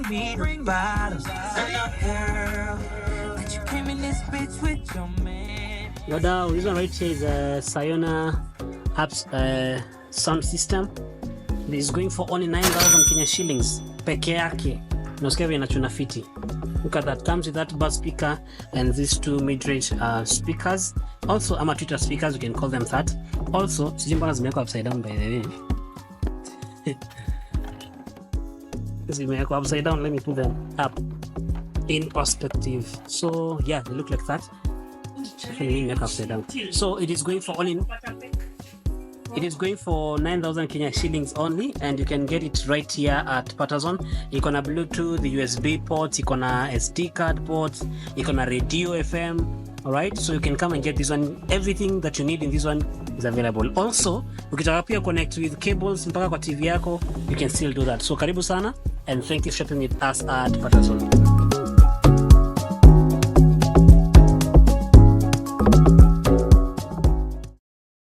me the bottles. Turn up, girl. That you came in this bitch with your man. No doubt, this one right here is a SAYONA-PPS sound system. This is going for only 9,000 Kenya shillings. Peke yake. Nosikia vile inachuna fiti. Look at that, comes with that bass speaker and these two mid-range speakers. Also, ama Twitter speakers, you can call them that. Also, sijui mbona zimewekwa upside down by the way. Zimewekwa upside down, let me put them up in perspective. So yeah, they look like that. Upside down. So it is going for only 9,000 Kenya shillings only, and you can get it right here at Patazone. You can Bluetooth, the USB ports, you can SD card ports, you can radio FM. All right, so you can come and get this one. Everything that you need in this one is available. Also, ukitaka pia connect with cables mpaka kwa TV yako, you can still do that. So karibu sana, and thank you for shopping with us at Patazone.